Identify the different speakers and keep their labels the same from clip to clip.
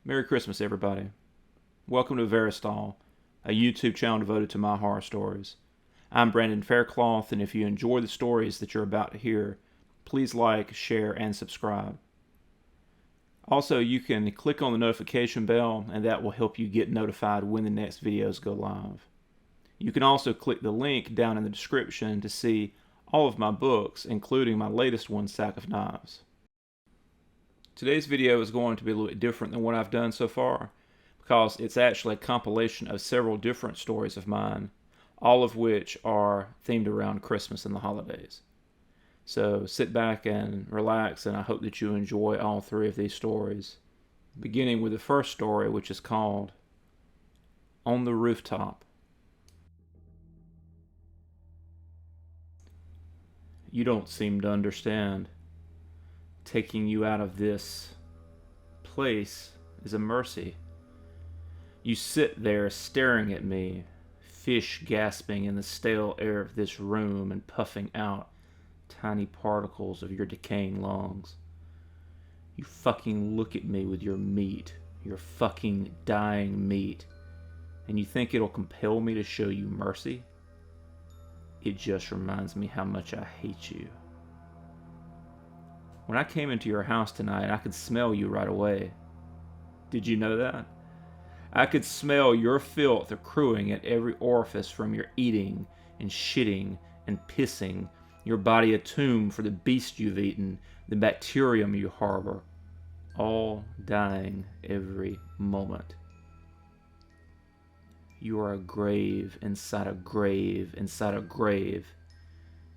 Speaker 1: Merry Christmas, everybody. Welcome to Verastahl, a YouTube channel devoted to my horror stories. I'm Brandon Faircloth, and if you enjoy the stories that you're about to hear, please like, share, and subscribe. Also, you can click on the notification bell, and that will help you get notified when the next videos go live. You can also click the link down in the description to see all of my books, including my latest one, Sack of Knives. Today's video is going to be a little bit different than what I've done so far, because it's actually a compilation of several different stories of mine, all of which are themed around Christmas and the holidays. So sit back and relax, and I hope that you enjoy all three of these stories, beginning with the first story, which is called On the Rooftop. You don't seem to understand. Taking you out of this place is a mercy. You sit there staring at me, fish gasping in the stale air of this room and puffing out tiny particles of your decaying lungs. You fucking look at me with your meat, your fucking dying meat, and you think it'll compel me to show you mercy? It just reminds me how much I hate you. When I came into your house tonight, I could smell you right away. Did you know that? I could smell your filth accruing at every orifice from your eating and shitting and pissing, your body a tomb for the beast you've eaten, the bacterium you harbor, all dying every moment. You are a grave inside a grave inside a grave,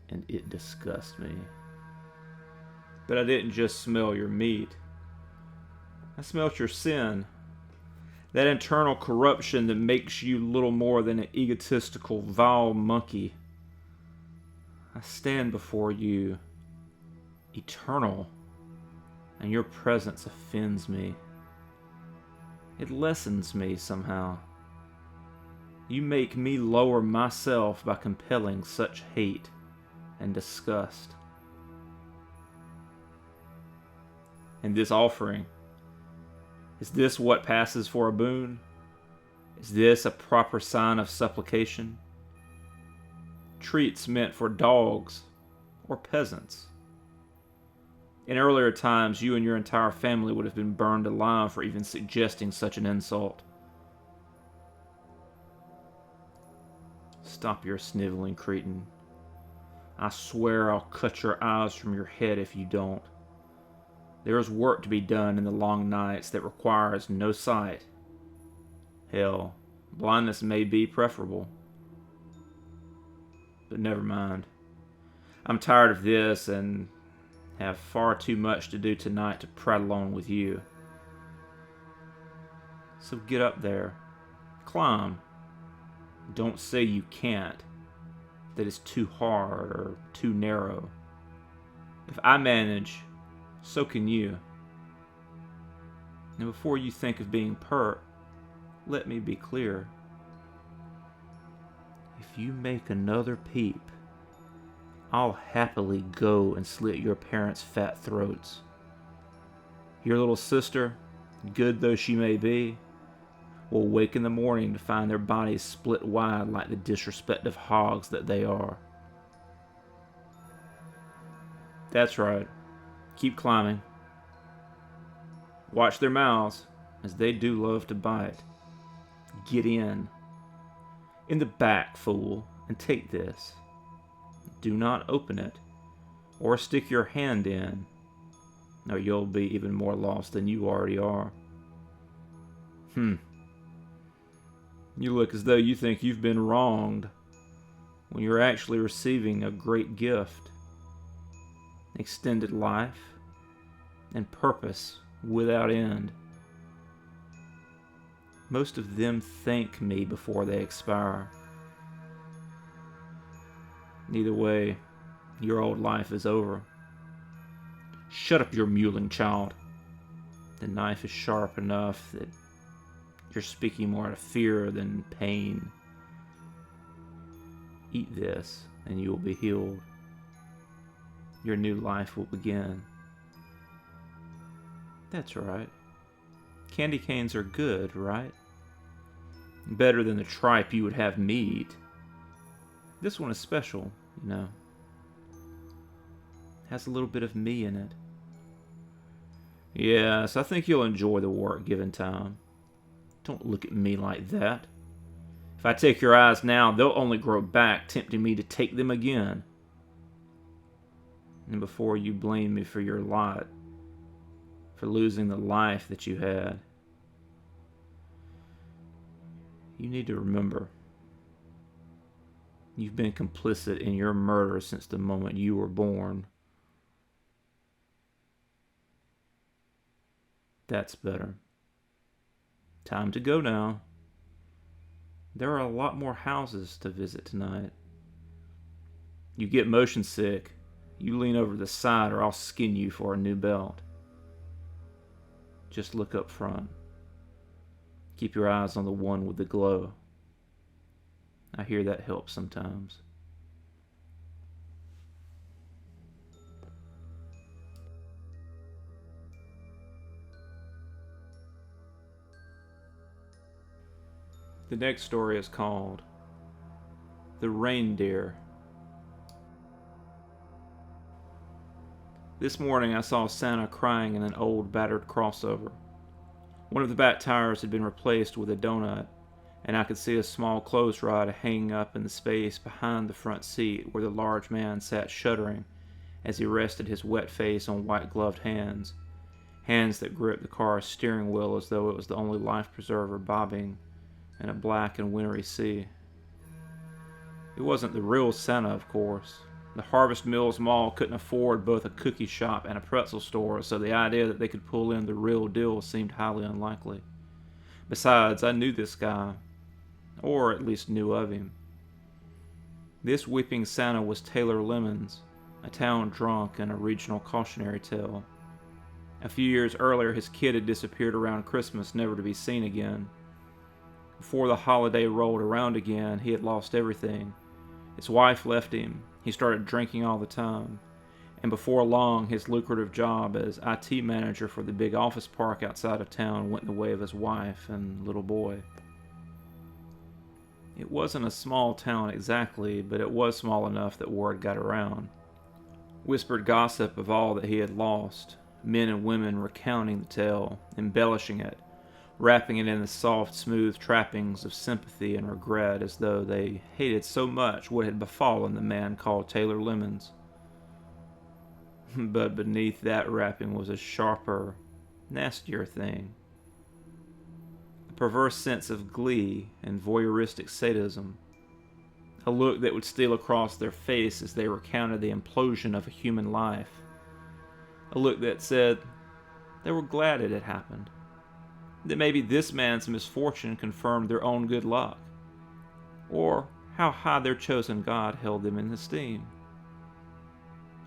Speaker 1: and it disgusts me. But I didn't just smell your meat. I smelt your sin. That internal corruption that makes you little more than an egotistical, vile monkey. I stand before you, eternal, and your presence offends me. It lessens me somehow. You make me lower myself by compelling such hate and disgust. And this offering, is this what passes for a boon? Is this a proper sign of supplication? Treats meant for dogs or peasants. In earlier times, you and your entire family would have been burned alive for even suggesting such an insult. Stop your sniveling, cretin. I swear I'll cut your eyes from your head if you don't. There is work to be done in the long nights that requires no sight. Hell, blindness may be preferable. But never mind. I'm tired of this and have far too much to do tonight to prattle on with you. So get up there. Climb. Don't say you can't, that it's too hard or too narrow. If I manage, so can you. And before you think of being pert, let me be clear. If you make another peep, I'll happily go and slit your parents' fat throats. Your little sister, good though she may be, will wake in the morning to find their bodies split wide like the disrespectful hogs that they are. That's right. Keep climbing. Watch their mouths, as they do love to bite. Get in. In the back, fool, and take this. Do not open it, or stick your hand in, or you'll be even more lost than you already are. You look as though you think you've been wronged, when you're actually receiving a great gift. Extended life and purpose without end. Most of them thank me before they expire. Either way, your old life is over. Shut up, your mewling child. The knife is sharp enough that you're speaking more out of fear than pain. Eat this, and you will be healed. Your new life will begin. That's right. Candy canes are good, right? Better than the tripe you would have me eat. This one is special, you know. Has a little bit of me in it. Yes, I think you'll enjoy the work given time. Don't look at me like that. If I take your eyes now, they'll only grow back, tempting me to take them again. And before you blame me for your lot, for losing the life that you had, you need to remember, you've been complicit in your murder since the moment you were born. That's better. Time to go now. There are a lot more houses to visit tonight. You get motion sick, you lean over the side or I'll skin you for a new belt. Just look up front. Keep your eyes on the one with the glow. I hear that helps sometimes. The next story is called The Reindeer. This morning I saw Santa crying in an old battered crossover. One of the back tires had been replaced with a donut, and I could see a small clothes rod hanging up in the space behind the front seat where the large man sat shuddering as he rested his wet face on white-gloved hands, hands that gripped the car's steering wheel as though it was the only life preserver bobbing in a black and wintry sea. It wasn't the real Santa, of course. The Harvest Mills Mall couldn't afford both a cookie shop and a pretzel store, so the idea that they could pull in the real deal seemed highly unlikely. Besides, I knew this guy, or at least knew of him. This weeping Santa was Taylor Lemons, a town drunk and a regional cautionary tale. A few years earlier, his kid had disappeared around Christmas, never to be seen again. Before the holiday rolled around again, he had lost everything. His wife left him, he started drinking all the time, and before long his lucrative job as IT manager for the big office park outside of town went the way of his wife and little boy. It wasn't a small town exactly, but it was small enough that word got around. Whispered gossip of all that he had lost, men and women recounting the tale, embellishing it, wrapping it in the soft, smooth trappings of sympathy and regret as though they hated so much what had befallen the man called Taylor Lemons. But beneath that wrapping was a sharper, nastier thing. A perverse sense of glee and voyeuristic sadism. A look that would steal across their face as they recounted the implosion of a human life. A look that said they were glad it had happened. That maybe this man's misfortune confirmed their own good luck, or how high their chosen God held them in esteem,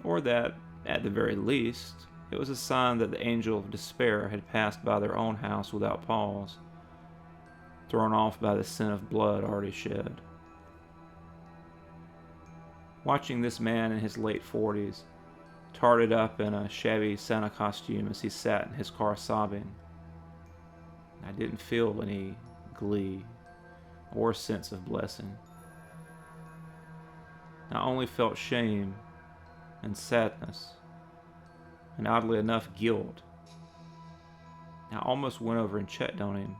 Speaker 1: or that, at the very least, it was a sign that the angel of despair had passed by their own house without pause, thrown off by the sin of blood already shed. Watching this man in his late 40s, tarted up in a shabby Santa costume as he sat in his car sobbing, I didn't feel any glee or sense of blessing. I only felt shame and sadness, and oddly enough, guilt. I almost went over and checked on him,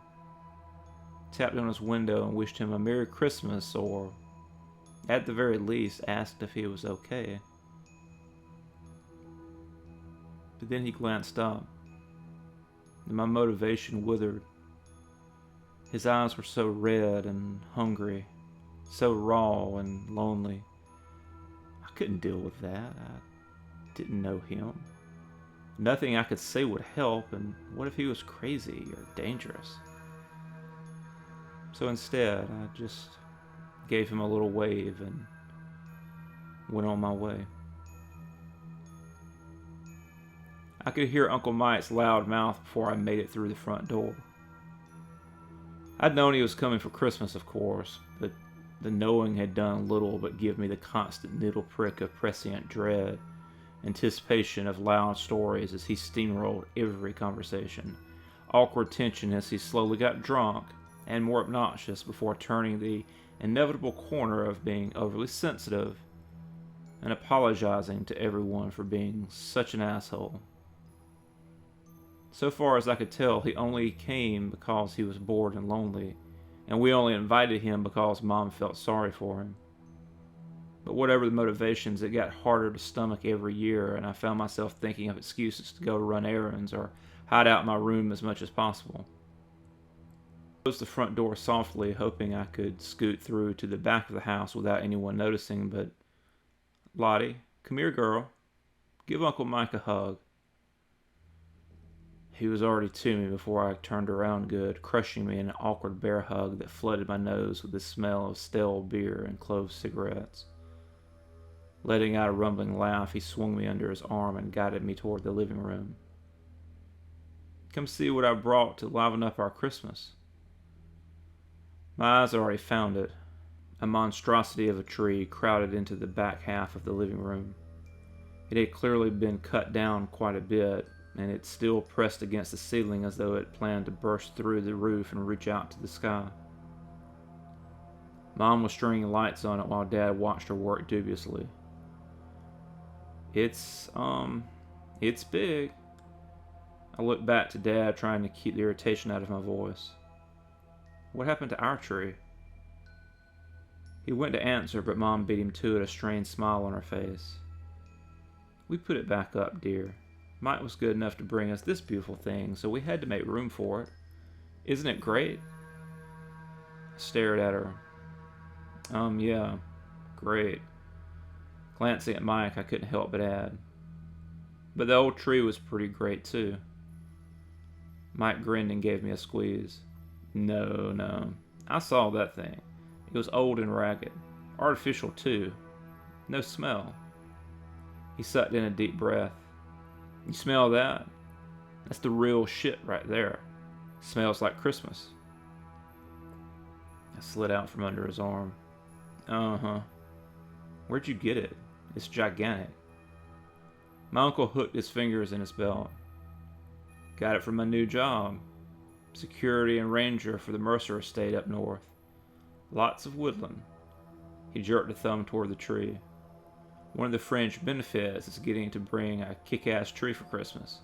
Speaker 1: tapped on his window and wished him a Merry Christmas, or, at the very least, asked if he was okay. But then he glanced up, and my motivation withered. His eyes were so red and hungry, so raw and lonely. I couldn't deal with that. I didn't know him. Nothing I could say would help, and what if he was crazy or dangerous? So instead, I just gave him a little wave and went on my way. I could hear Uncle Mike's loud mouth before I made it through the front door. I'd known he was coming for Christmas, of course, but the knowing had done little but give me the constant needle prick of prescient dread, anticipation of loud stories as he steamrolled every conversation, awkward tension as he slowly got drunk and more obnoxious before turning the inevitable corner of being overly sensitive and apologizing to everyone for being such an asshole. So far as I could tell, he only came because he was bored and lonely, and we only invited him because Mom felt sorry for him. But whatever the motivations, it got harder to stomach every year, and I found myself thinking of excuses to go run errands or hide out in my room as much as possible. I closed the front door softly, hoping I could scoot through to the back of the house without anyone noticing, but Lottie, come here, girl. Give Uncle Mike a hug. He was already to me before I turned around good, crushing me in an awkward bear hug that flooded my nose with the smell of stale beer and clove cigarettes. Letting out a rumbling laugh, he swung me under his arm and guided me toward the living room. Come see what I brought to liven up our Christmas. My eyes had already found it. A monstrosity of a tree crowded into the back half of the living room. It had clearly been cut down quite a bit, and it still pressed against the ceiling as though it planned to burst through the roof and reach out to the sky. Mom was stringing lights on it while Dad watched her work dubiously. It's big. I looked back to Dad, trying to keep the irritation out of my voice. What happened to our tree? He went to answer, but Mom beat him to it, a strained smile on her face. We put it back up, dear. Mike was good enough to bring us this beautiful thing, so we had to make room for it. Isn't it great? I stared at her. Yeah, great. Glancing at Mike, I couldn't help but add, but the old tree was pretty great too. Mike grinned and gave me a squeeze. No, I saw that thing. It was old and ragged. Artificial too. No smell. He sucked in a deep breath. You smell that? That's the real shit right there. Smells like Christmas. I slid out from under his arm. Uh-huh. Where'd you get it? It's gigantic. My uncle hooked his fingers in his belt. Got it from my new job. Security and ranger for the Mercer estate up north. Lots of woodland. He jerked a thumb toward the tree. One of the fringe benefits is getting to bring a kick-ass tree for Christmas.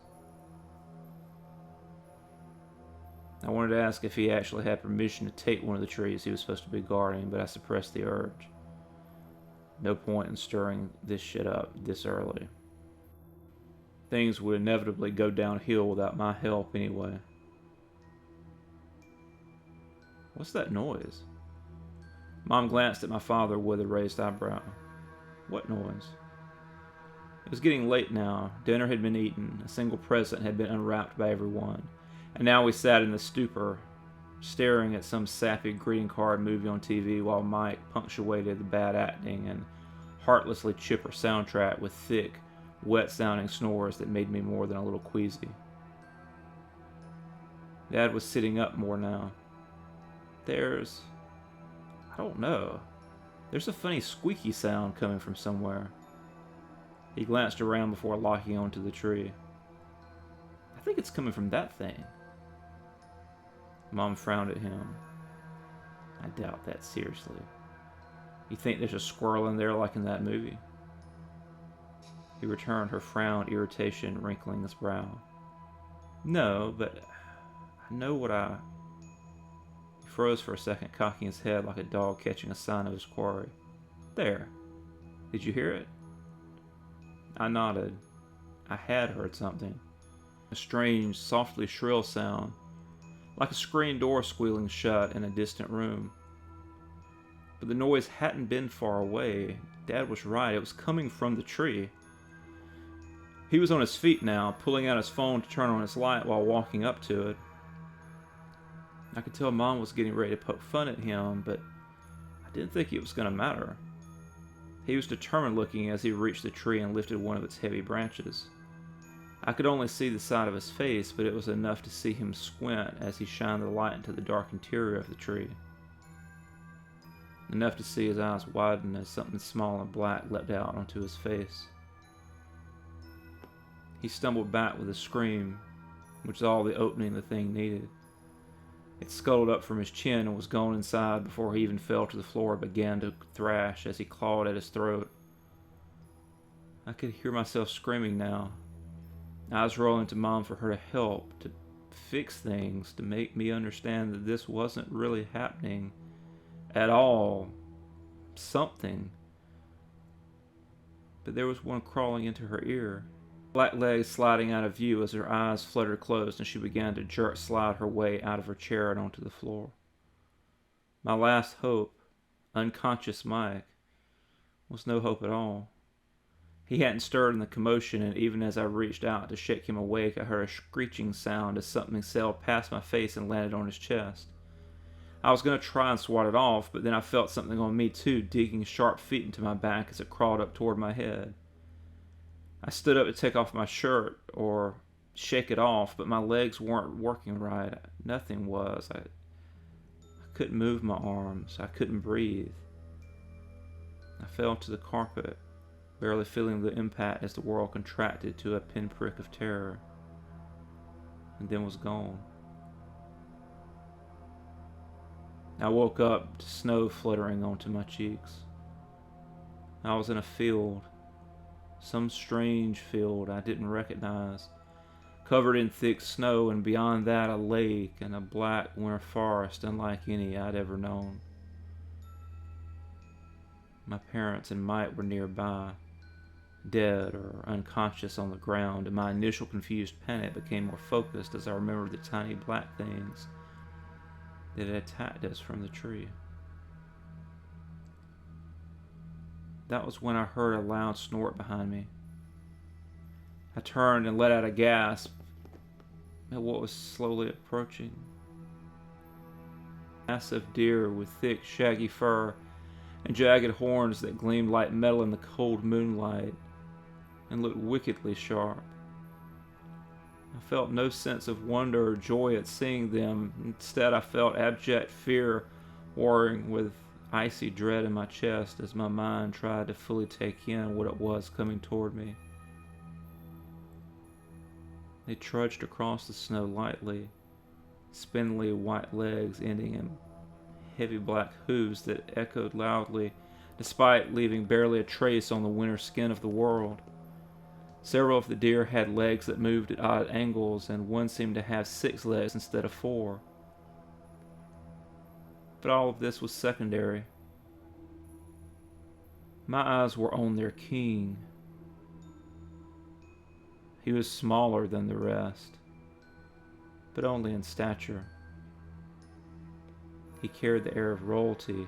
Speaker 1: I wanted to ask if he actually had permission to take one of the trees he was supposed to be guarding, but I suppressed the urge. No point in stirring this shit up this early. Things would inevitably go downhill without my help anyway. What's that noise? Mom glanced at my father with a raised eyebrow. What noise? It was getting late now. Dinner had been eaten. A single present had been unwrapped by everyone. And now we sat in the stupor, staring at some sappy greeting card movie on TV while Mike punctuated the bad acting and heartlessly chipper soundtrack with thick, wet-sounding snores that made me more than a little queasy. Dad was sitting up more now. I don't know. There's a funny squeaky sound coming from somewhere. He glanced around before locking onto the tree. I think it's coming from that thing. Mom frowned at him. I doubt that seriously. You think there's a squirrel in there like in that movie? He returned her frown, irritation wrinkling his brow. No, but I know what I... He froze for a second, cocking his head like a dog catching a sign of his quarry. There. Did you hear it? I nodded. I had heard something. A strange, softly shrill sound, like a screen door squealing shut in a distant room. But the noise hadn't been far away. Dad was right. It was coming from the tree. He was on his feet now, pulling out his phone to turn on his light while walking up to it. I could tell Mom was getting ready to poke fun at him, but I didn't think it was going to matter. He was determined looking as he reached the tree and lifted one of its heavy branches. I could only see the side of his face, but it was enough to see him squint as he shined the light into the dark interior of the tree. Enough to see his eyes widen as something small and black leapt out onto his face. He stumbled back with a scream, which is all the opening the thing needed. It scuttled up from his chin and was gone inside before he even fell to the floor and began to thrash as he clawed at his throat. I could hear myself screaming now. I was rolling to Mom for her to help, to fix things, to make me understand that this wasn't really happening at all. Something. But there was one crawling into her ear. Black legs sliding out of view as her eyes fluttered closed and she began to slide her way out of her chair and onto the floor. My last hope, unconscious Mike, was no hope at all. He hadn't stirred in the commotion, and even as I reached out to shake him awake, I heard a screeching sound as something sailed past my face and landed on his chest. I was going to try and swat it off, but then I felt something on me too, digging sharp feet into my back as it crawled up toward my head. I stood up to take off my shirt or shake it off, but my legs weren't working right. Nothing was. I couldn't move my arms. I couldn't breathe. I fell to the carpet, barely feeling the impact as the world contracted to a pinprick of terror, and then was gone. I woke up to snow fluttering onto my cheeks. I was in a field, some strange field I didn't recognize, covered in thick snow, and beyond that a lake and a black winter forest unlike any I'd ever known. My parents and Mike were nearby, dead or unconscious on the ground, and my initial confused panic became more focused as I remembered the tiny black things that had attacked us from the tree. That was when I heard a loud snort behind me. I turned and let out a gasp at what was slowly approaching. A massive deer with thick, shaggy fur and jagged horns that gleamed like metal in the cold moonlight and looked wickedly sharp. I felt no sense of wonder or joy at seeing them. Instead, I felt abject fear warring with icy dread in my chest as my mind tried to fully take in what it was coming toward me. They trudged across the snow lightly, spindly white legs ending in heavy black hooves that echoed loudly, despite leaving barely a trace on the winter skin of the world. Several of the deer had legs that moved at odd angles, and one seemed to have 6 legs instead of 4. But all of this was secondary. My eyes were on their king. He was smaller than the rest, but only in stature. He carried the air of royalty,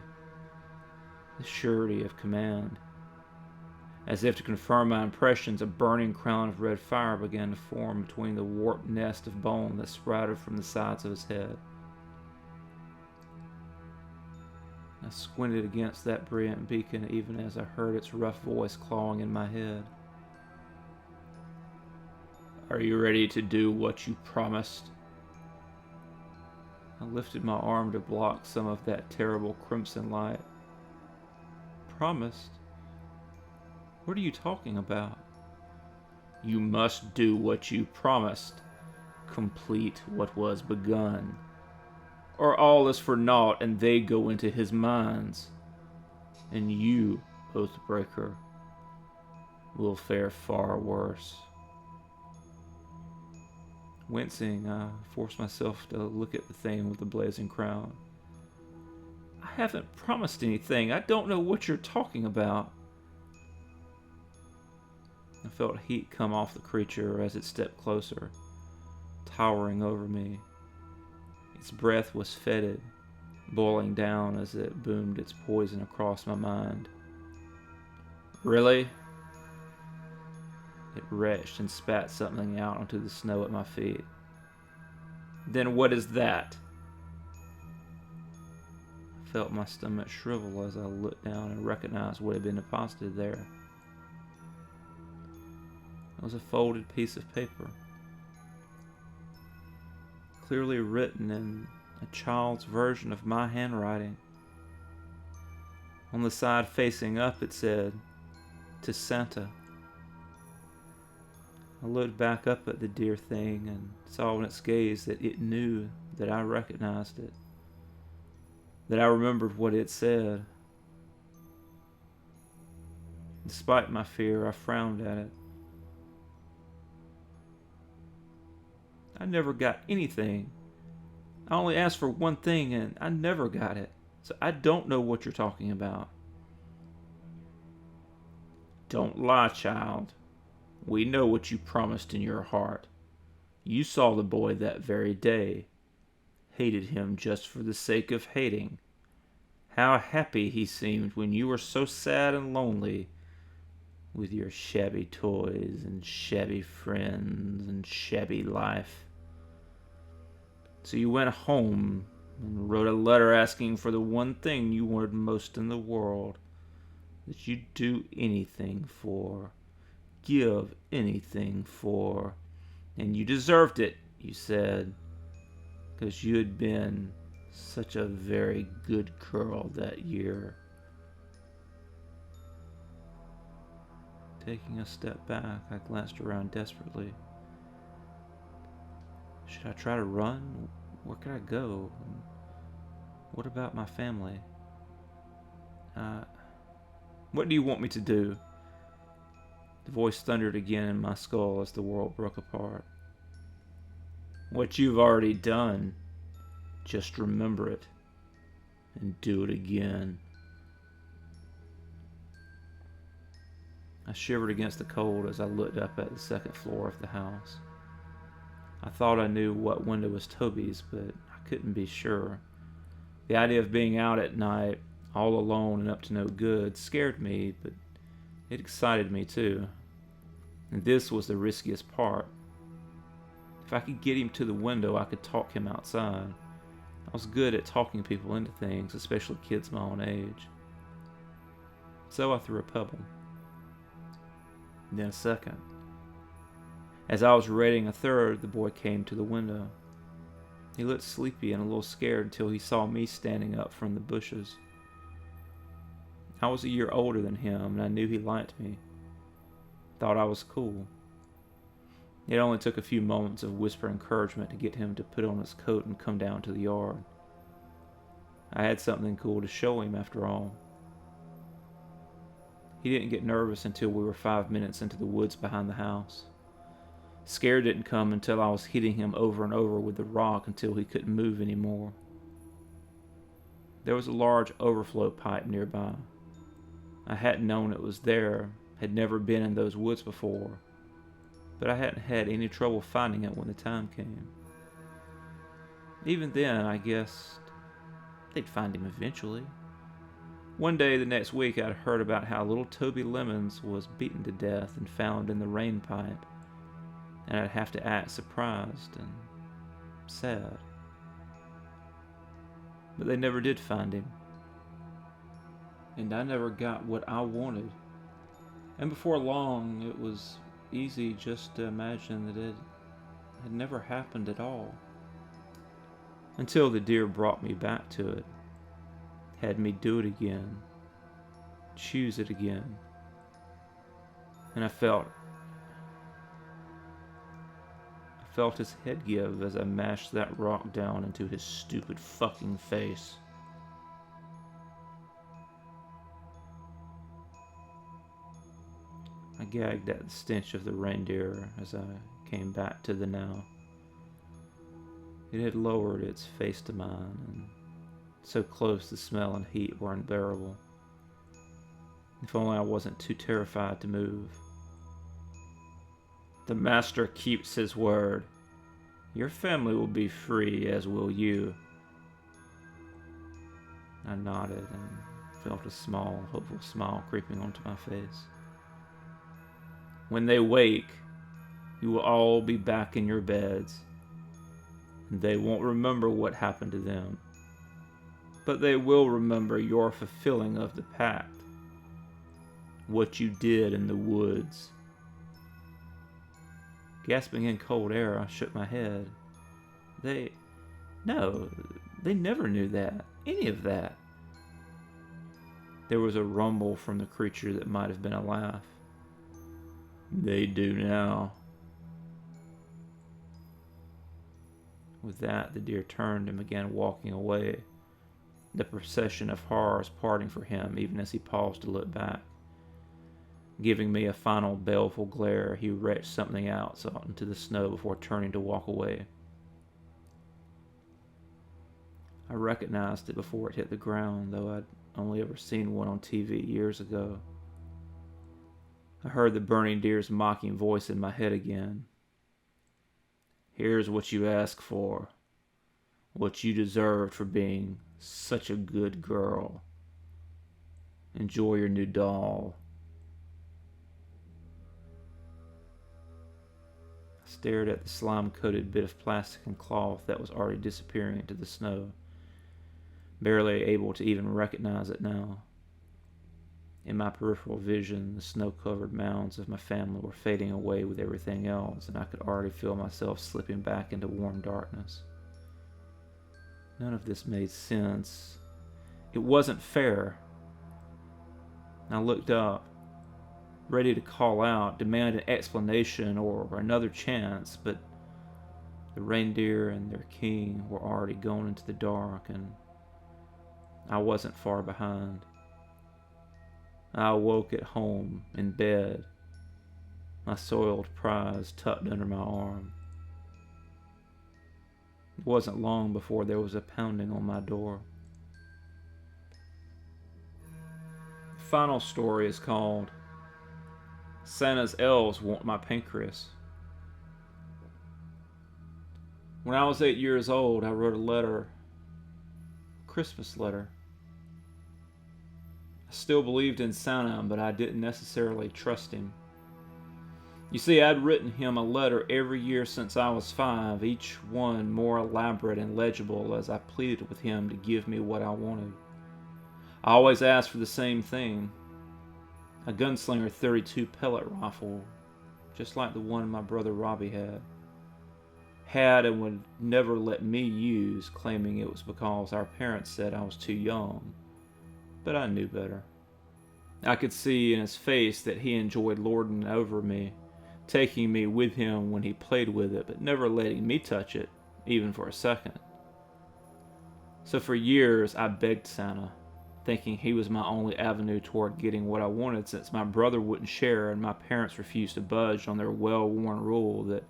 Speaker 1: the surety of command. As if to confirm my impressions, a burning crown of red fire began to form between the warped nest of bone that sprouted from the sides of his head. I squinted against that brilliant beacon even as I heard its rough voice clawing in my head. "Are you ready to do what you promised?" I lifted my arm to block some of that terrible crimson light. Promised? What are you talking about? "You must do what you promised. Complete what was begun. Or all is for naught and they go into his mines. And you, Oathbreaker, will fare far worse." Wincing, I forced myself to look at the thing with the blazing crown. "I haven't promised anything. I don't know what you're talking about." I felt heat come off the creature as it stepped closer, towering over me. Its breath was fetid, boiling down as it boomed its poison across my mind. "Really?" It retched and spat something out onto the snow at my feet. "Then what is that?" I felt my stomach shrivel as I looked down and recognized what had been deposited there. It was a folded piece of paper, clearly written in a child's version of my handwriting. On the side facing up it said, "To Santa." I looked back up at the dear thing and saw in its gaze that it knew that I recognized it, that I remembered what it said. Despite my fear, I frowned at it. I never got anything. I only asked for one thing and I never got it. So I don't know what you're talking about. Don't lie, child. We know what you promised in your heart. You saw the boy that very day. Hated him just for the sake of hating. How happy he seemed when you were so sad and lonely, with your shabby toys and shabby friends and shabby life. So you went home and wrote a letter asking for the one thing you wanted most in the world, that you'd do anything for, give anything for, and you deserved it, you said, because you had been such a very good girl that year. Taking a step back, I glanced around desperately. Should I try to run? Where could I go? What about my family? What do you want me to do? The voice thundered again in my skull as the world broke apart. What you've already done. Just remember it. And do it again. I shivered against the cold as I looked up at the second floor of the house. I thought I knew what window was Toby's, but I couldn't be sure. The idea of being out at night, all alone and up to no good, scared me, but it excited me too. And this was the riskiest part. If I could get him to the window, I could talk him outside. I was good at talking people into things, especially kids my own age. So I threw a pebble. Then a second. As I was readying a third, the boy came to the window. He looked sleepy and a little scared until he saw me standing up from the bushes. I was a year older than him, and I knew he liked me. Thought I was cool. It only took a few moments of whispered encouragement to get him to put on his coat and come down to the yard. I had something cool to show him after all. He didn't get nervous until we were 5 minutes into the woods behind the house. Scare didn't come until I was hitting him over and over with the rock until he couldn't move anymore. There was a large overflow pipe nearby. I hadn't known it was there, had never been in those woods before, but I hadn't had any trouble finding it when the time came. Even then, I guessed they'd find him eventually. One day the next week, I'd heard about how little Toby Lemons was beaten to death and found in the rain pipe, and I'd have to act surprised and sad. But they never did find him. And I never got what I wanted. And before long, it was easy just to imagine that it had never happened at all. Until the deer brought me back to it. Had me do it again. Choose it again. And I felt his head give as I mashed that rock down into his stupid fucking face. I gagged at the stench of the reindeer as I came back to the now. It had lowered its face to mine, and so close the smell and heat were unbearable. If only I wasn't too terrified to move. The master keeps his word. Your family will be free, as will you. I nodded and felt a small, hopeful smile creeping onto my face. When they wake, you will all be back in your beds. They won't remember what happened to them, but they will remember your fulfilling of the pact. What you did in the woods. Gasping in cold air, I shook my head. No, they never knew that. Any of that. There was a rumble from the creature that might have been a laugh. They do now. With that, the deer turned and began walking away, the procession of horrors parting for him even as he paused to look back. Giving me a final baleful glare, he retched something out into the snow before turning to walk away. I recognized it before it hit the ground, though I'd only ever seen one on TV years ago. I heard the burning deer's mocking voice in my head again. "Here's what you asked for. What you deserved for being such a good girl. Enjoy your new doll." I stared at the slime-coated bit of plastic and cloth that was already disappearing into the snow, barely able to even recognize it now. In my peripheral vision, the snow-covered mounds of my family were fading away with everything else, and I could already feel myself slipping back into warm darkness. None of this made sense. It wasn't fair. I looked up, ready to call out, demand an explanation or another chance, but the reindeer and their king were already gone into the dark, and I wasn't far behind. I awoke at home, in bed, my soiled prize tucked under my arm. It wasn't long before there was a pounding on my door. The final story is called Santa's Elves Want My Pancreas. When I was 8 years old, I wrote a Christmas letter. I still believed in Santa, but I didn't necessarily trust him. You see, I'd written him a letter every year since I was 5, each one more elaborate and legible as I pleaded with him to give me what I wanted. I always asked for the same thing, a Gunslinger 32 pellet rifle, just like the one my brother Robbie had and would never let me use, claiming it was because our parents said I was too young. But I knew better. I could see in his face that he enjoyed lording over me, taking me with him when he played with it, but never letting me touch it, even for a second. So for years, I begged Santa, thinking he was my only avenue toward getting what I wanted, since my brother wouldn't share and my parents refused to budge on their well-worn rule that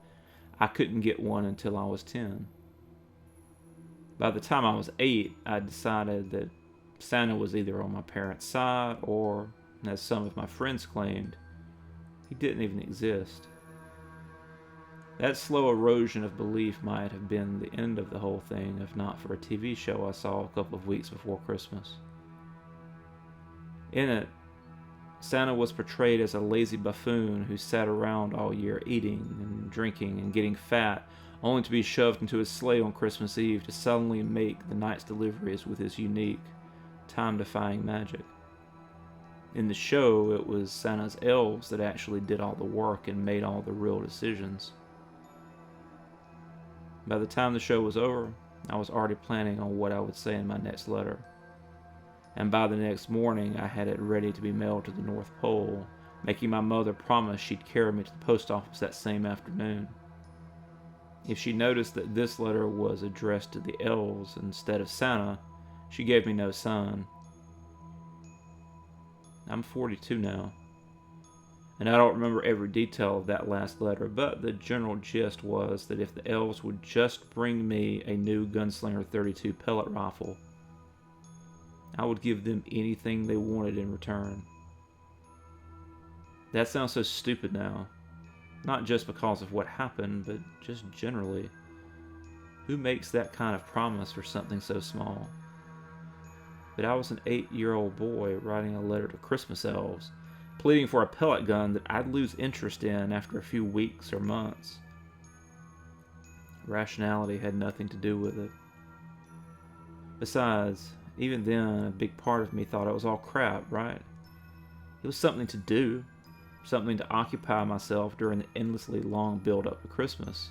Speaker 1: I couldn't get one until I was 10. By the time I was 8, I decided that Santa was either on my parents' side or, as some of my friends claimed, he didn't even exist. That slow erosion of belief might have been the end of the whole thing, if not for a TV show I saw a couple of weeks before Christmas. In it, Santa was portrayed as a lazy buffoon who sat around all year eating and drinking and getting fat, only to be shoved into his sleigh on Christmas Eve to suddenly make the night's deliveries with his unique, time-defying magic. In the show, it was Santa's elves that actually did all the work and made all the real decisions. By the time the show was over, I was already planning on what I would say in my next letter. And by the next morning, I had it ready to be mailed to the North Pole, making my mother promise she'd carry me to the post office that same afternoon. If she noticed that this letter was addressed to the elves instead of Santa, she gave me no sign. I'm 42 now, and I don't remember every detail of that last letter, but the general gist was that if the elves would just bring me a new Gunslinger 32 pellet rifle, I would give them anything they wanted in return. That sounds so stupid now, not just because of what happened, but just generally. Who makes that kind of promise for something so small? But I was an 8-year-old boy writing a letter to Christmas elves, pleading for a pellet gun that I'd lose interest in after a few weeks or months. Rationality had nothing to do with it. Besides, even then, a big part of me thought it was all crap, right? It was something to do, something to occupy myself during the endlessly long build-up to Christmas.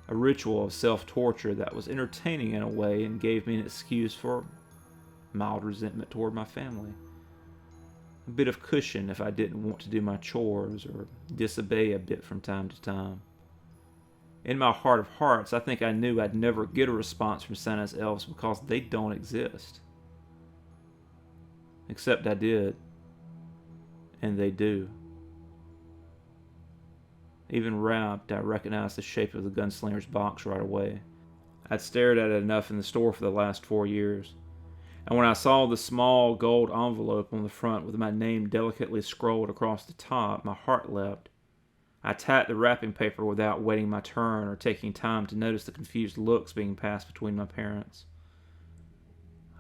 Speaker 1: A ritual of self-torture that was entertaining in a way and gave me an excuse for mild resentment toward my family. A bit of cushion if I didn't want to do my chores or disobey a bit from time to time. In my heart of hearts, I think I knew I'd never get a response from Santa's elves because they don't exist. Except I did. And they do. Even wrapped, I recognized the shape of the gunslinger's box right away. I'd stared at it enough in the store for the last 4 years. And when I saw the small gold envelope on the front with my name delicately scrolled across the top, my heart leapt. I tapped the wrapping paper without waiting my turn or taking time to notice the confused looks being passed between my parents.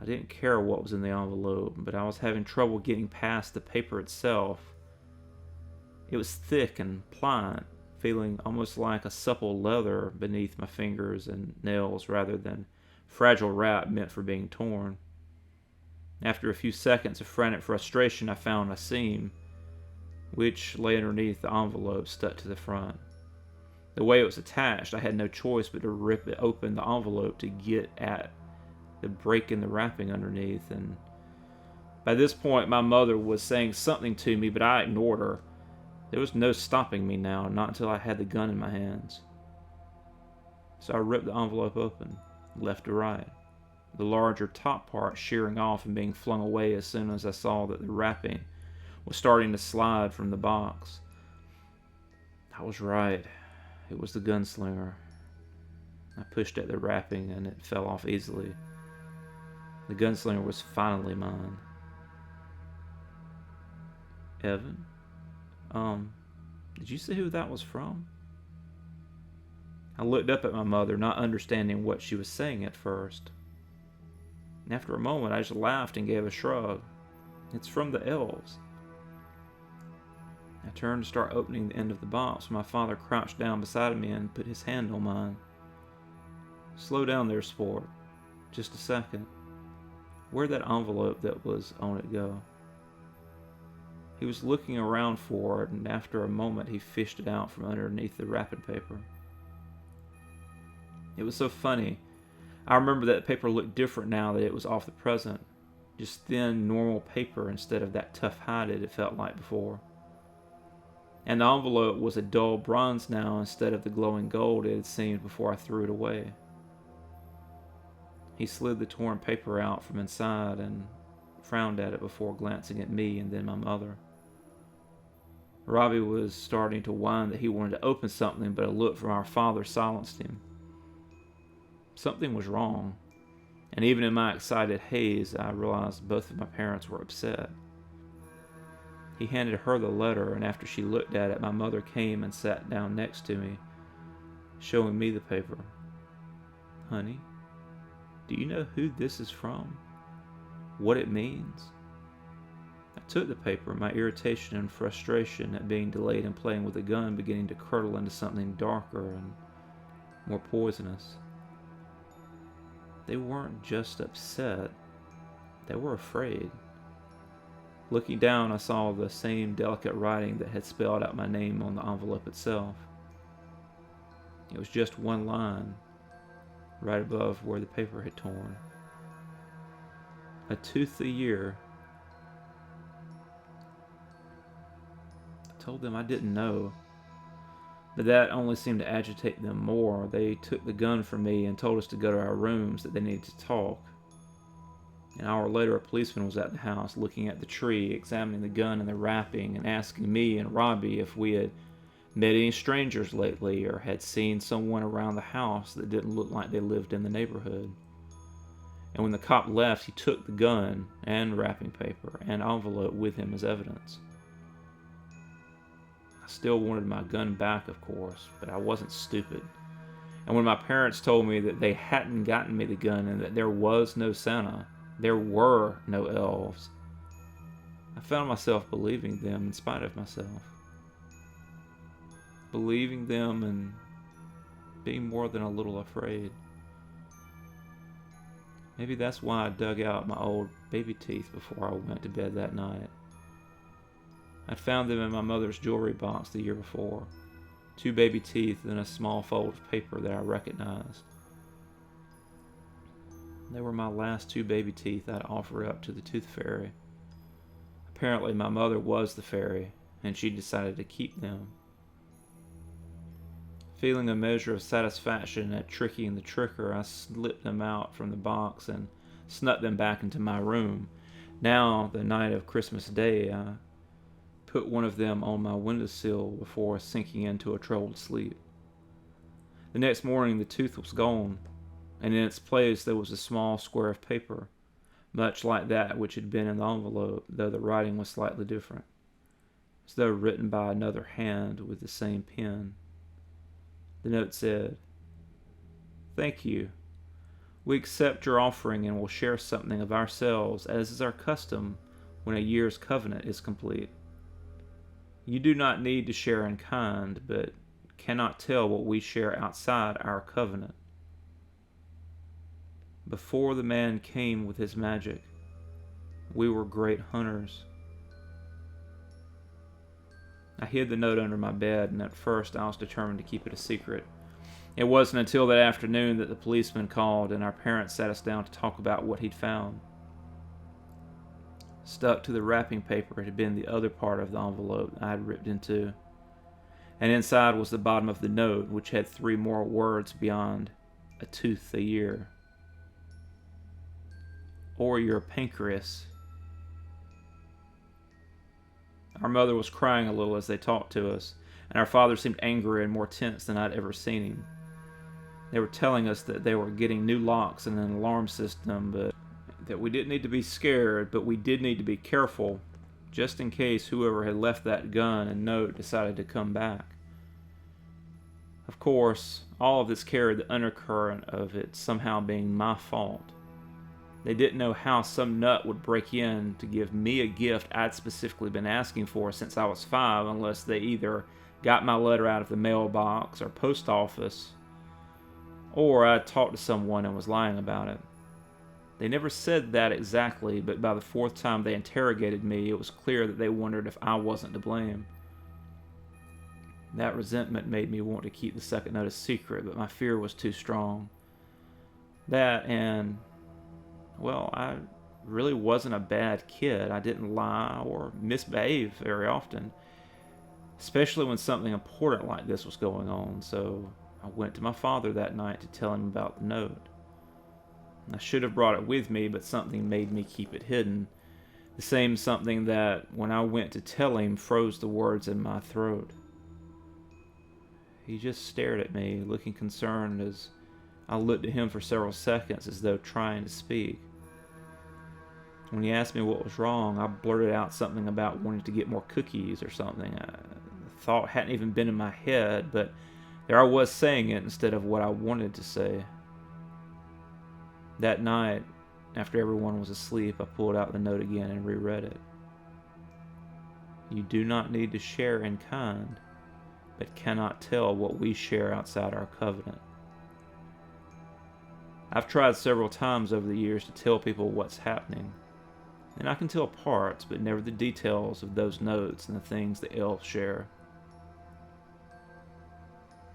Speaker 1: I didn't care what was in the envelope, but I was having trouble getting past the paper itself. It was thick and pliant, feeling almost like a supple leather beneath my fingers and nails rather than fragile wrap meant for being torn. After a few seconds of frantic frustration, I found a seam, which lay underneath the envelope stuck to the front. The way it was attached, I had no choice but to rip it open the envelope to get at the break in the wrapping underneath, and by this point my mother was saying something to me, but I ignored her. There was no stopping me now, not until I had the gun in my hands. So I ripped the envelope open, left to right, the larger top part shearing off and being flung away as soon as I saw that the wrapping was starting to slide from the box. I was right. It was the gunslinger. I pushed at the wrapping and it fell off easily. The gunslinger was finally mine. Evan? Did you see who that was from? I looked up at my mother, not understanding what she was saying at first. And after a moment, I just laughed and gave a shrug. It's from the elves. I turned to start opening the end of the box when my father crouched down beside me and put his hand on mine. Slow down there, sport. Just a second. Where'd that envelope that was on it go? He was looking around for it, and after a moment he fished it out from underneath the wrapping paper. It was so funny. I remember that paper looked different now that it was off the present. Just thin, normal paper instead of that tough-hided it felt like before. And the envelope was a dull bronze now instead of the glowing gold it had seemed before I threw it away. He slid the torn paper out from inside and frowned at it before glancing at me and then my mother. Robbie was starting to whine that he wanted to open something, but a look from our father silenced him. Something was wrong, and even in my excited haze, I realized both of my parents were upset. He handed her the letter, and after she looked at it, my mother came and sat down next to me, showing me the paper. Honey, do you know who this is from? What it means? I took the paper, my irritation and frustration at being delayed and playing with the gun beginning to curdle into something darker and more poisonous. They weren't just upset, they were afraid. Looking down, I saw the same delicate writing that had spelled out my name on the envelope itself. It was just one line, right above where the paper had torn. A tooth a year. I told them I didn't know, but that only seemed to agitate them more. They took the gun from me and told us to go to our rooms, that they needed to talk. An hour later, a policeman was at the house, looking at the tree, examining the gun and the wrapping, and asking me and Robbie if we had met any strangers lately or had seen someone around the house that didn't look like they lived in the neighborhood. And when the cop left, he took the gun and wrapping paper and envelope with him as evidence. I still wanted my gun back, of course, but I wasn't stupid. And when my parents told me that they hadn't gotten me the gun and that there was no Santa, there were no elves, I found myself believing them in spite of myself. Believing them and being more than a little afraid. Maybe that's why I dug out my old baby teeth before I went to bed that night. I'd found them in my mother's jewelry box the year before. 2 baby teeth and a small fold of paper that I recognized. They were my last 2 baby teeth I'd offer up to the tooth fairy. Apparently my mother was the fairy, and she decided to keep them. Feeling a measure of satisfaction at tricking the tricker, I slipped them out from the box and snuck them back into my room. Now, the night of Christmas Day, I put one of them on my windowsill before sinking into a troubled sleep. The next morning, the tooth was gone, and in its place there was a small square of paper, much like that which had been in the envelope, though the writing was slightly different, as though written by another hand with the same pen. The note said, "Thank you. We accept your offering and will share something of ourselves, as is our custom when a year's covenant is complete. You do not need to share in kind, but cannot tell what we share outside our covenant. Before the man came with his magic, we were great hunters." I hid the note under my bed, and at first I was determined to keep it a secret. It wasn't until that afternoon that the policeman called, and our parents sat us down to talk about what he'd found. Stuck to the wrapping paper had been the other part of the envelope I had ripped in two, and inside was the bottom of the note, which had 3 more words beyond "a tooth a year." "Or your pancreas." Our mother was crying a little as they talked to us, and our father seemed angrier and more tense than I'd ever seen him. They were telling us that they were getting new locks and an alarm system, but that we didn't need to be scared, but we did need to be careful, just in case whoever had left that gun and note decided to come back. Of course, all of this carried the undercurrent of it somehow being my fault. They didn't know how some nut would break in to give me a gift I'd specifically been asking for since I was 5 unless they either got my letter out of the mailbox or post office, or I'd talked to someone and was lying about it. They never said that exactly, but by the 4th time they interrogated me, it was clear that they wondered if I wasn't to blame. That resentment made me want to keep the second note a secret, but my fear was too strong. That and, well, I really wasn't a bad kid. I didn't lie or misbehave very often, especially when something important like this was going on, so I went to my father that night to tell him about the note. I should have brought it with me, but something made me keep it hidden. The same something that, when I went to tell him, froze the words in my throat. He just stared at me, looking concerned as I looked at him for several seconds as though trying to speak. When he asked me what was wrong, I blurted out something about wanting to get more cookies or something. The thought hadn't even been in my head, but there I was saying it instead of what I wanted to say. That night, after everyone was asleep, I pulled out the note again and reread it. "You do not need to share in kind, but cannot tell what we share outside our covenant." I've tried several times over the years to tell people what's happening, and I can tell parts, but never the details of those notes and the things the elves share.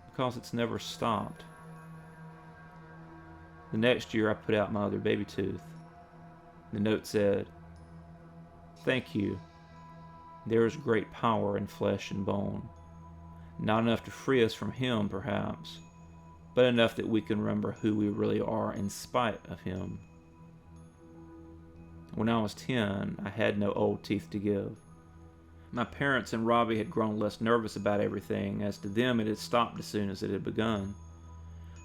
Speaker 1: Because it's never stopped. The next year I put out my other baby tooth. The note said, "Thank you. There is great power in flesh and bone. Not enough to free us from him, perhaps, but enough that we can remember who we really are in spite of him." When I was 10, I had no old teeth to give. My parents and Robbie had grown less nervous about everything, as to them it had stopped as soon as it had begun.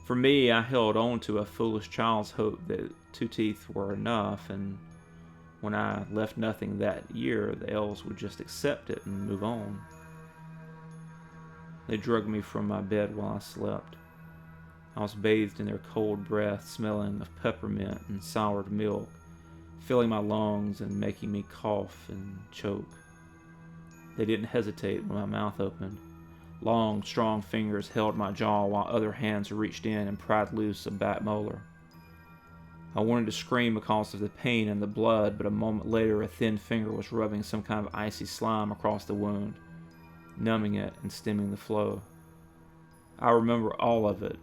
Speaker 1: For me, I held on to a foolish child's hope that 2 teeth were enough, and when I left nothing that year, the elves would just accept it and move on. They drugged me from my bed while I slept. I was bathed in their cold breath, smelling of peppermint and soured milk, filling my lungs and making me cough and choke. They didn't hesitate when my mouth opened. Long, strong fingers held my jaw while other hands reached in and pried loose a back molar. I wanted to scream because of the pain and the blood, but a moment later a thin finger was rubbing some kind of icy slime across the wound, numbing it and stemming the flow. I remember all of it,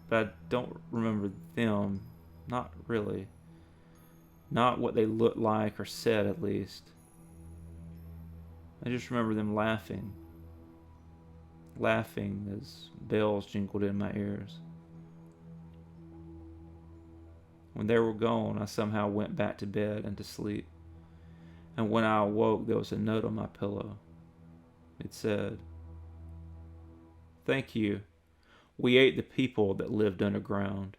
Speaker 1: but I don't remember them, not really. Not what they looked like or said, at least. I just remember them laughing. laughing as bells jingled in my ears. When they were gone, I somehow went back to bed and to sleep. And when I awoke, there was a note on my pillow. It said, "Thank you. We ate the people that lived underground.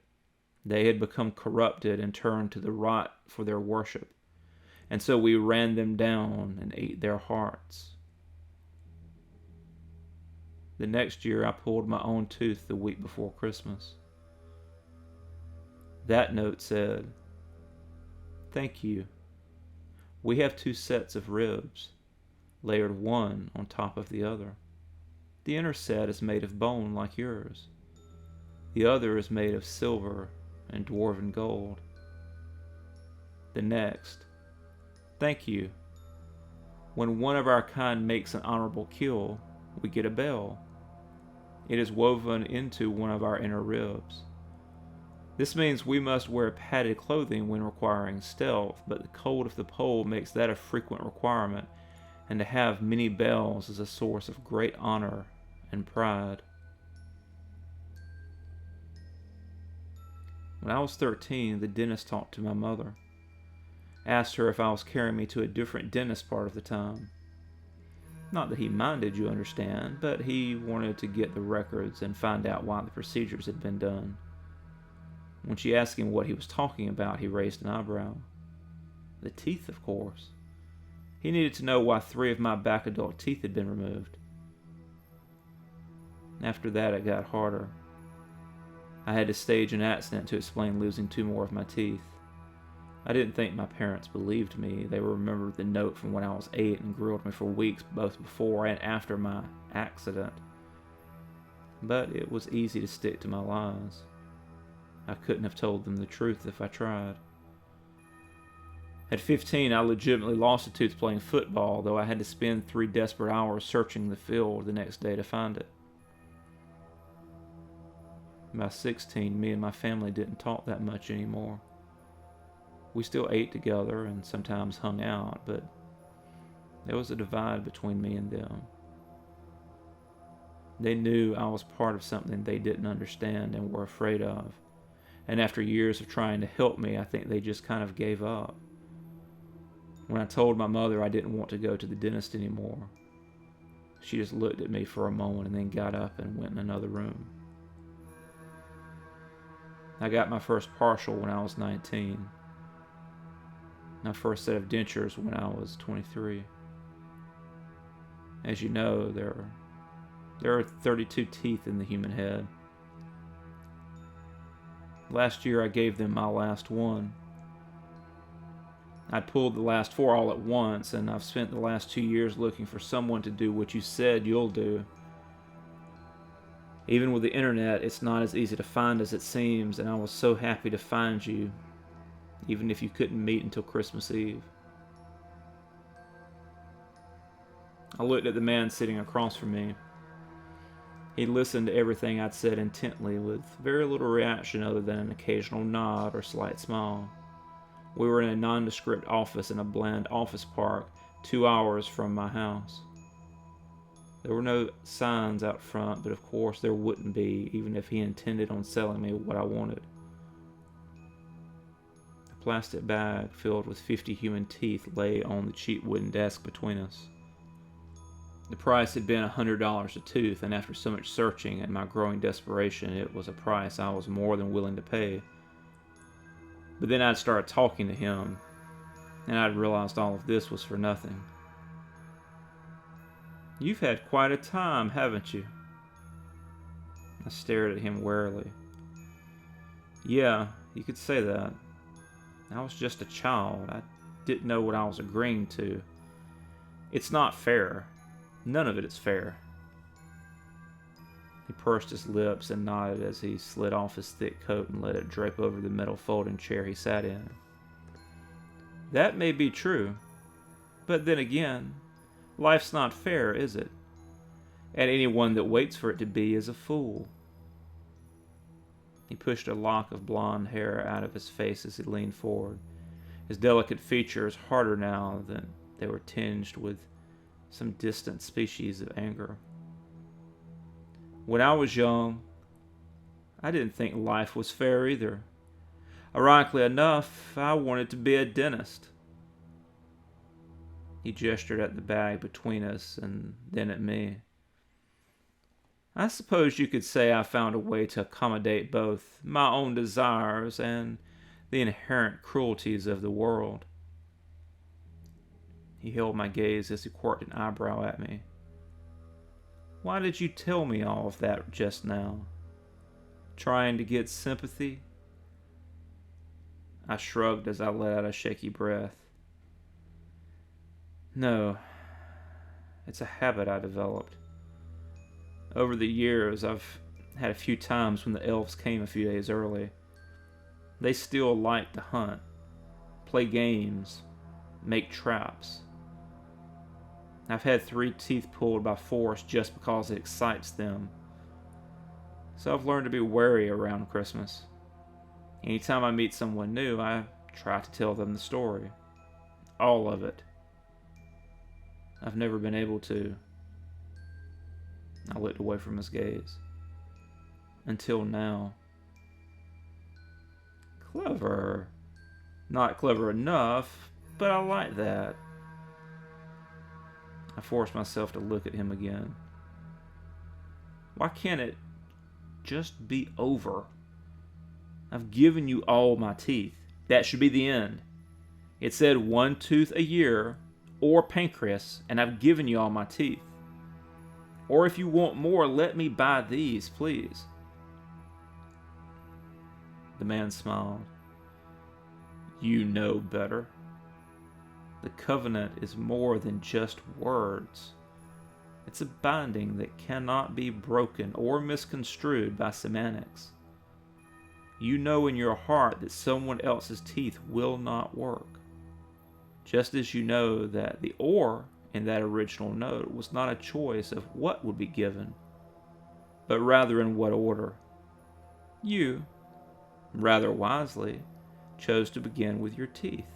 Speaker 1: They had become corrupted and turned to the rot for their worship. And so we ran them down and ate their hearts." The next year, I pulled my own tooth the week before Christmas. That note said, "Thank you. We have 2 sets of ribs, layered one on top of the other. The inner set is made of bone like yours. The other is made of silver and dwarven gold." The next, "Thank you. When one of our kind makes an honorable kill, we get a bell. It is woven into one of our inner ribs. This means we must wear padded clothing when requiring stealth, but the code of the pole makes that a frequent requirement, and to have many bells is a source of great honor and pride." When I was 13, the dentist talked to my mother. Asked her if I was carrying me to a different dentist part of the time. Not that he minded, you understand, but he wanted to get the records and find out why the procedures had been done. When she asked him what he was talking about, he raised an eyebrow. The teeth, of course. He needed to know why 3 of my back adult teeth had been removed. After that, it got harder. I had to stage an accident to explain losing 2 more of my teeth. I didn't think my parents believed me. They remembered the note from when I was 8 and grilled me for weeks both before and after my accident. But it was easy to stick to my lies. I couldn't have told them the truth if I tried. At 15, I legitimately lost a tooth playing football, though I had to spend 3 desperate hours searching the field the next day to find it. By 16, me and my family didn't talk that much anymore. We still ate together and sometimes hung out, but there was a divide between me and them. They knew I was part of something they didn't understand and were afraid of. And after years of trying to help me, I think they just kind of gave up. When I told my mother I didn't want to go to the dentist anymore, she just looked at me for a moment and then got up and went in another room. I got my first partial when I was 19. My first set of dentures when I was 23. As you know, there are 32 teeth in the human head. Last year I gave them my last one. I'd pulled the last 4 all at once, and I've spent the last 2 years looking for someone to do what you said you'll do. Even with the internet, it's not as easy to find as it seems, and I was so happy to find you, even if you couldn't meet until Christmas Eve. I looked at the man sitting across from me. He listened to everything I'd said intently, with very little reaction other than an occasional nod or slight smile. We were in a nondescript office in a bland office park 2 hours from my house. There were no signs out front, but of course there wouldn't be, even if he intended on selling me what I wanted. A plastic bag filled with 50 human teeth lay on the cheap wooden desk between us. The price had been $100 a tooth, and after so much searching and my growing desperation, it was a price I was more than willing to pay. But then I'd started talking to him, and I'd realized all of this was for nothing. "You've had quite a time, haven't you?" I stared at him warily. "Yeah, you could say that. I was just a child. I didn't know what I was agreeing to. It's not fair. None of it is fair." He pursed his lips and nodded as he slid off his thick coat and let it drape over the metal folding chair he sat in. "That may be true, but then again, life's not fair, is it? And anyone that waits for it to be is a fool." He pushed a lock of blonde hair out of his face as he leaned forward, his delicate features harder now than they were tinged with some distant species of anger. When I was young, I didn't think life was fair either. Ironically enough, I wanted to be a dentist. He gestured at the bag between us and then at me. I suppose you could say I found a way to accommodate both my own desires and the inherent cruelties of the world. He held my gaze as he quirked an eyebrow at me. Why did you tell me all of that just now? Trying to get sympathy? I shrugged as I let out a shaky breath. No, it's a habit I developed. Over the years, I've had a few times when the elves came a few days early. They still like to hunt, play games, make traps. I've had 3 teeth pulled by force just because it excites them. So I've learned to be wary around Christmas. Anytime I meet someone new, I try to tell them the story. All of it. I've never been able to. I looked away from his gaze. Until now. Clever. Not clever enough, but I like that. I forced myself to look at him again. Why can't it just be over? I've given you all my teeth. That should be the end. It said 1 tooth a year, or pancreas, and I've given you all my teeth. Or if you want more, let me buy these, please. The man smiled. You know better. The covenant is more than just words. It's a binding that cannot be broken or misconstrued by semantics. You know in your heart that someone else's teeth will not work. Just as you know that the or in that original note was not a choice of what would be given, but rather in what order. You, rather wisely, chose to begin with your teeth.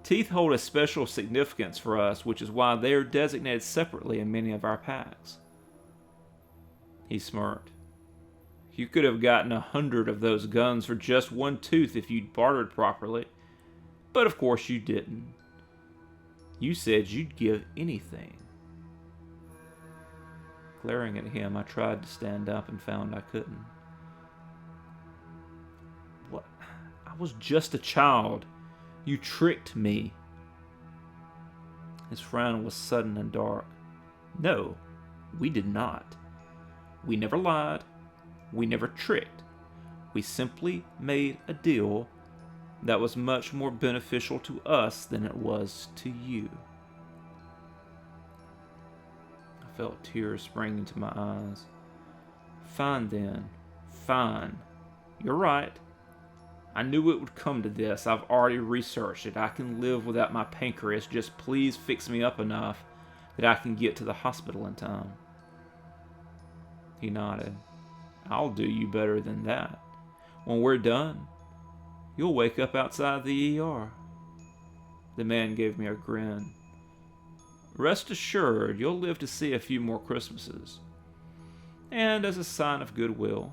Speaker 1: Teeth hold a special significance for us, which is why they are designated separately in many of our packs. He smirked. You could have gotten 100 of those guns for just 1 tooth if you'd bartered properly, but of course you didn't. You said you'd give anything. Glaring at him, I tried to stand up and found I couldn't. What? I was just a child. You tricked me. His frown was sudden and dark. No, we did not. We never lied. We never tricked. We simply made a deal that was much more beneficial to us than it was to you. I felt tears springing to my eyes. Fine then. Fine. You're right. I knew it would come to this. I've already researched it. I can live without my pancreas. Just please fix me up enough that I can get to the hospital in time. He nodded. I'll do you better than that. When we're done, you'll wake up outside the ER. The man gave me a grin. Rest assured, you'll live to see a few more Christmases. And as a sign of goodwill,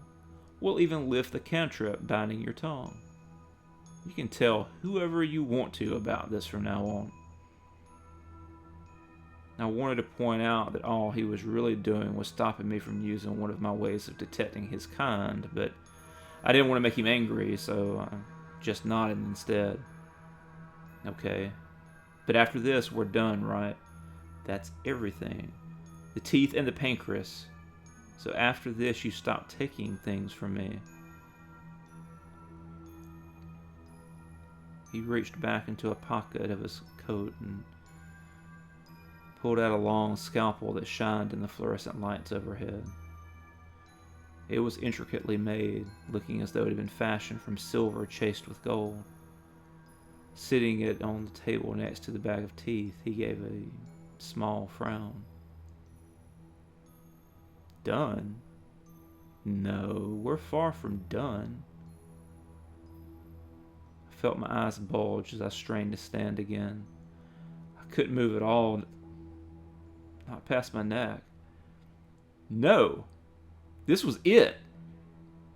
Speaker 1: we'll even lift the cantrip binding your tongue. You can tell whoever you want to about this from now on. I wanted to point out that all he was really doing was stopping me from using one of my ways of detecting his kind, but I didn't want to make him angry, so I just nodded instead. Okay, but after this, we're done, right? That's everything. The teeth and the pancreas. So after this, you stop taking things from me. He reached back into a pocket of his coat and pulled out a long scalpel that shined in the fluorescent lights overhead. It was intricately made, looking as though it had been fashioned from silver chased with gold. Sitting it on the table next to the bag of teeth, he gave a small frown. Done? No, we're far from done. I felt my eyes bulge as I strained to stand again. I couldn't move at all, not past my neck. No, this was it.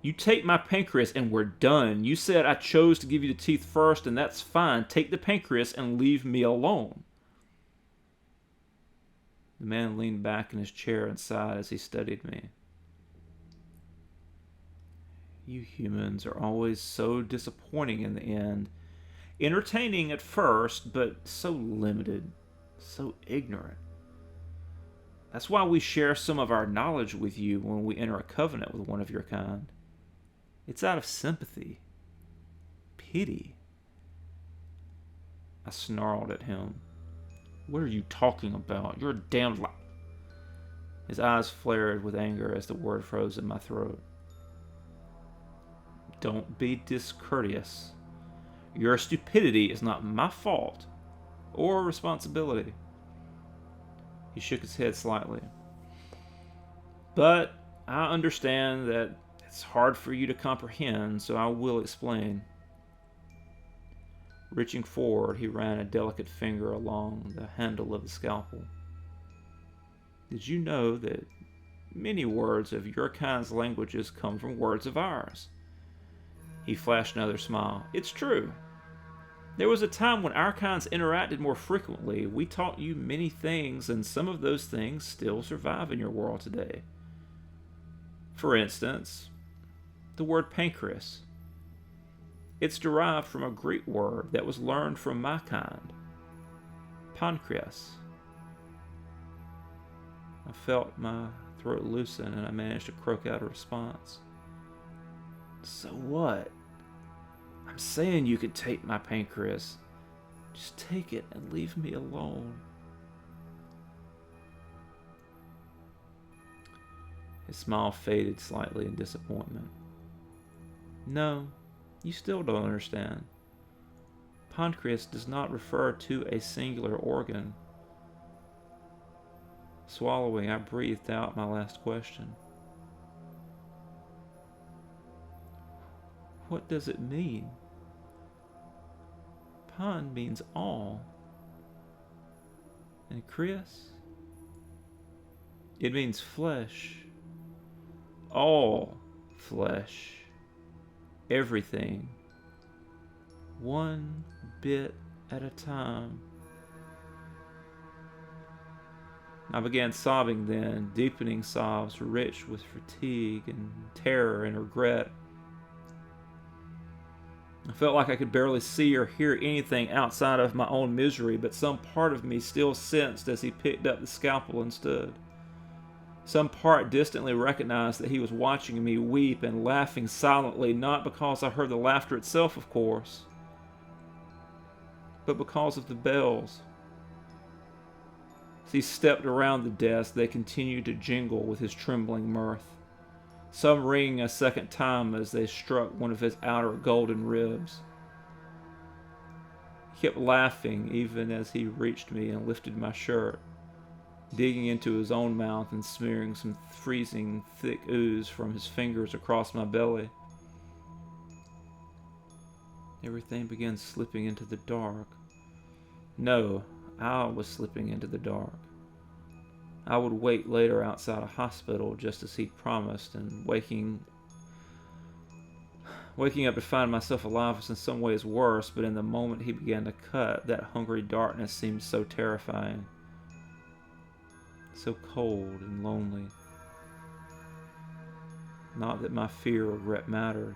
Speaker 1: You take my pancreas and we're done. You said I chose to give you the teeth first, and that's fine. Take the pancreas and leave me alone. The man leaned back in his chair and sighed as he studied me. You humans are always so disappointing in the end. Entertaining at first, but so limited, so ignorant. That's why we share some of our knowledge with you when we enter a covenant with one of your kind. It's out of sympathy, pity. I snarled at him. What are you talking about? You're a damned lie. His eyes flared with anger as the word froze in my throat. Don't be discourteous. Your stupidity is not my fault or responsibility. He shook his head slightly. But I understand that it's hard for you to comprehend, so I will explain. Reaching forward, he ran a delicate finger along the handle of the scalpel. Did you know that many words of your kind's languages come from words of ours? He flashed another smile. It's true. There was a time when our kinds interacted more frequently. We taught you many things, and some of those things still survive in your world today. For instance, the word pancreas. It's derived from a Greek word that was learned from my kind, pancreas. I felt my throat loosen, and I managed to croak out a response. So what? I'm saying you could take my pancreas. Just take it and leave me alone. His smile faded slightly in disappointment. No, you still don't understand. Pancreas does not refer to a singular organ. Swallowing, I breathed out my last question. What does it mean? Pan means all. And Krios? It means flesh. All flesh. Everything. One bit at a time. I began sobbing then, deepening sobs rich with fatigue and terror and regret. I felt like I could barely see or hear anything outside of my own misery, but some part of me still sensed as he picked up the scalpel and stood. Some part distantly recognized that he was watching me weep and laughing silently, not because I heard the laughter itself, of course, but because of the bells. As he stepped around the desk, they continued to jingle with his trembling mirth, some ringing a second time as they struck one of his outer golden ribs. He kept laughing even as he reached me and lifted my shirt, digging into his own mouth and smearing some freezing, thick ooze from his fingers across my belly. Everything began slipping into the dark. No, I was slipping into the dark. I would wait later outside a hospital just as he'd promised, and waking up to find myself alive was in some ways worse, but in the moment he began to cut, that hungry darkness seemed so terrifying. So cold and lonely. Not that my fear or regret mattered.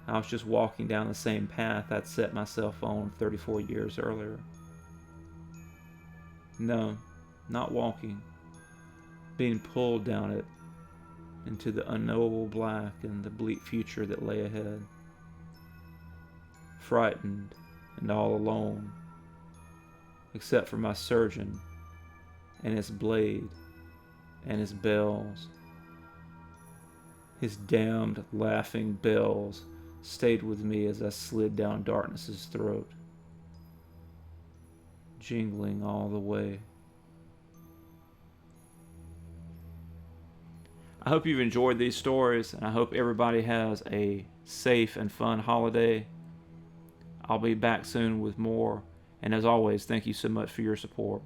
Speaker 1: I was just walking down the same path I'd set myself on 34 years earlier. No, not walking. Being pulled down it into the unknowable black and the bleak future that lay ahead. Frightened and all alone, except for my surgeon and his blade and his bells. His damned laughing bells stayed with me as I slid down darkness's throat, jingling all the way. I hope you've enjoyed these stories, and I hope everybody has a safe and fun holiday. I'll be back soon with more, and as always, thank you so much for your support.